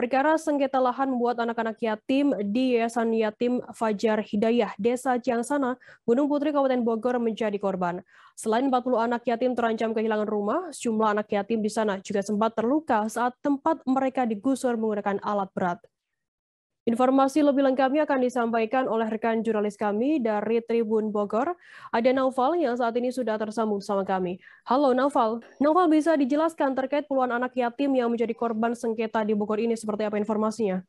Perkara sengketa lahan membuat anak-anak yatim di Yayasan Yatim Fajar Hidayah, Desa Ciangsana, Gunung Putri, Kabupaten Bogor menjadi korban. Selain 40 anak yatim terancam kehilangan rumah, sejumlah anak yatim di sana juga sempat terluka saat tempat mereka digusur menggunakan alat berat. Informasi lebih lengkapnya akan disampaikan oleh rekan jurnalis kami dari Tribun Bogor, ada Naufal yang saat ini sudah tersambung sama kami. Halo Naufal, Naufal bisa dijelaskan terkait puluhan anak yatim yang menjadi korban sengketa di Bogor ini seperti apa informasinya?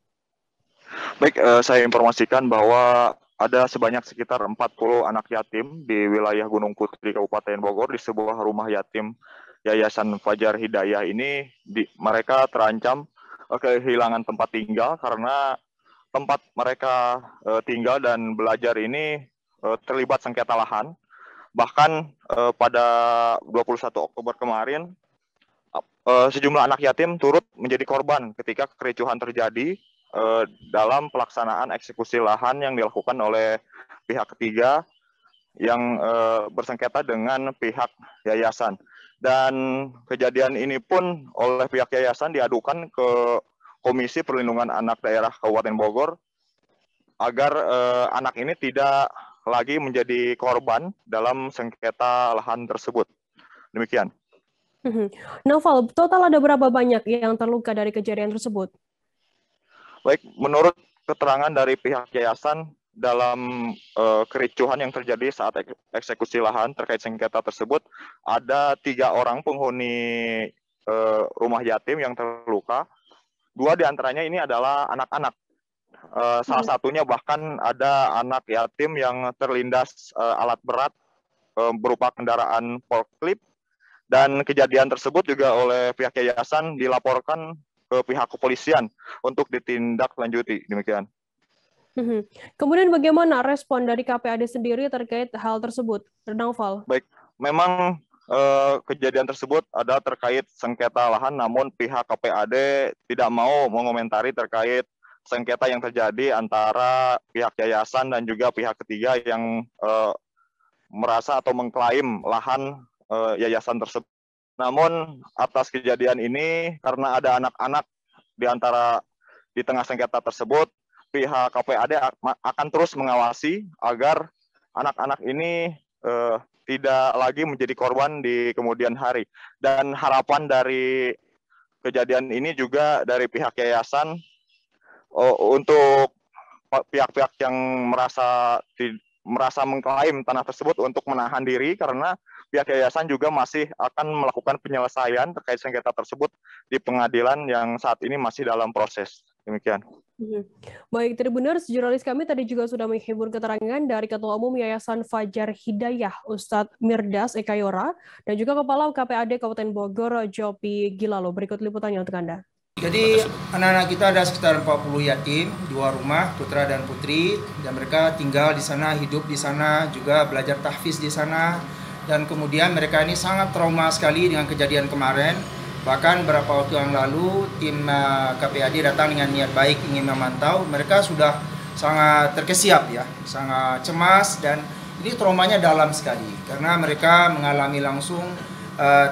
Baik, saya informasikan bahwa ada sebanyak sekitar 40 anak yatim di wilayah Gunung Putri, Kabupaten Bogor, di sebuah rumah yatim Yayasan Fajar Hidayah ini. Mereka terancam kehilangan tempat tinggal karena tempat mereka tinggal dan belajar ini terlibat sengketa lahan. Bahkan pada 21 Oktober kemarin, sejumlah anak yatim turut menjadi korban ketika kericuhan terjadi dalam pelaksanaan eksekusi lahan yang dilakukan oleh pihak ketiga yang bersengketa dengan pihak yayasan. Dan kejadian ini pun oleh pihak yayasan diadukan ke Komisi Perlindungan Anak Daerah Kabupaten Bogor agar anak ini tidak lagi menjadi korban dalam sengketa lahan tersebut. Demikian. Naufal, total ada berapa banyak yang terluka dari kejadian tersebut? Baik, menurut keterangan dari pihak yayasan, dalam kericuhan yang terjadi saat eksekusi lahan terkait sengketa tersebut, ada 3 orang penghuni rumah yatim yang terluka. 2 diantaranya ini adalah anak-anak. Salah satunya bahkan ada anak yatim yang terlindas alat berat berupa kendaraan forklift, dan kejadian tersebut juga oleh pihak yayasan dilaporkan ke pihak kepolisian untuk ditindaklanjuti. Demikian. Kemudian bagaimana respon dari KPAD sendiri terkait hal tersebut, Naufal? Baik, memang kejadian tersebut ada terkait sengketa lahan, namun pihak KPAD tidak mau mengomentari terkait sengketa yang terjadi antara pihak yayasan dan juga pihak ketiga yang merasa atau mengklaim lahan yayasan tersebut. Namun atas kejadian ini, karena ada anak-anak di tengah sengketa tersebut, pihak KPAD akan terus mengawasi agar anak-anak ini tidak lagi menjadi korban di kemudian hari. Dan harapan dari kejadian ini juga dari pihak yayasan untuk pihak-pihak yang merasa mengklaim tanah tersebut untuk menahan diri, karena pihak yayasan juga masih akan melakukan penyelesaian terkait sengketa tersebut di pengadilan yang saat ini masih dalam proses. Demikian. Baik, Tribuners, jurnalis kami tadi juga sudah menghibur keterangan dari Ketua Umum Yayasan Fajar Hidayah, Ustadz Mirdas Ekayora, dan juga Kepala KPAD Kabupaten Bogor, Jopi Gilalo. Berikut liputannya untuk Anda. Jadi anak-anak kita ada sekitar 40 yatim, 2 rumah, putra dan putri, dan mereka tinggal di sana, hidup di sana, juga belajar tahfiz di sana, dan kemudian mereka ini sangat trauma sekali dengan kejadian kemarin. Bahkan beberapa waktu yang lalu tim KPAD datang dengan niat baik ingin memantau. Mereka sudah sangat terkesiap ya, sangat cemas, dan ini traumanya dalam sekali karena mereka mengalami langsung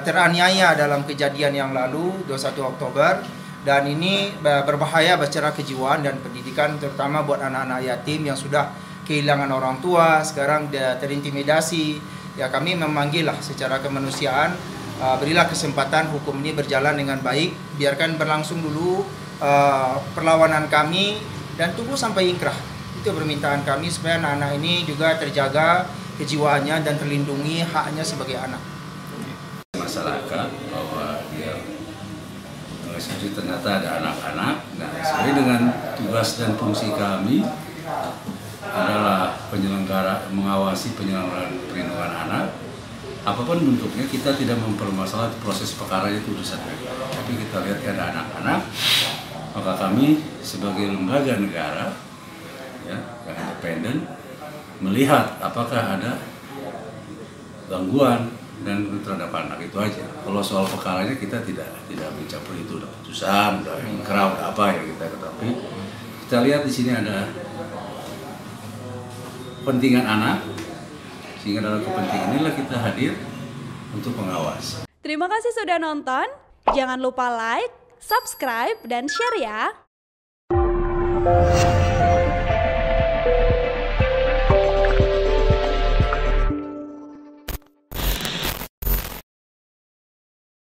teraniaya dalam kejadian yang lalu 21 Oktober, dan ini berbahaya secara kejiwaan dan pendidikan, terutama buat anak-anak yatim yang sudah kehilangan orang tua, sekarang terintimidasi. Ya, kami memanggillah secara kemanusiaan, berilah kesempatan hukum ini berjalan dengan baik, biarkan berlangsung dulu perlawanan kami, dan tunggu sampai inkrah. Itu permintaan kami supaya anak-anak ini juga terjaga kejiwaannya dan terlindungi haknya sebagai anak. Masyarakat bahwa dia ternyata ada anak-anak. Nah, sesuai dengan tugas dan fungsi kami adalah mengawasi penyelenggaraan perlindungan anak. Apapun bentuknya, kita tidak mempermasalahkan proses perkara itu urusan, tapi kita lihat ada anak-anak, maka kami sebagai lembaga negara ya, yang independen melihat apakah ada gangguan dan terhadap anak, itu aja. Kalau soal perkaranya kita tidak mencampur itu, udah putusan, udah ingkrah, udah apa ya kita, tetapi kita lihat di sini ada kepentingan anak. Sehingga dalam kepentingan inilah kita hadir untuk pengawas. Terima kasih sudah nonton. Jangan lupa like, subscribe, dan share ya. Jakarta.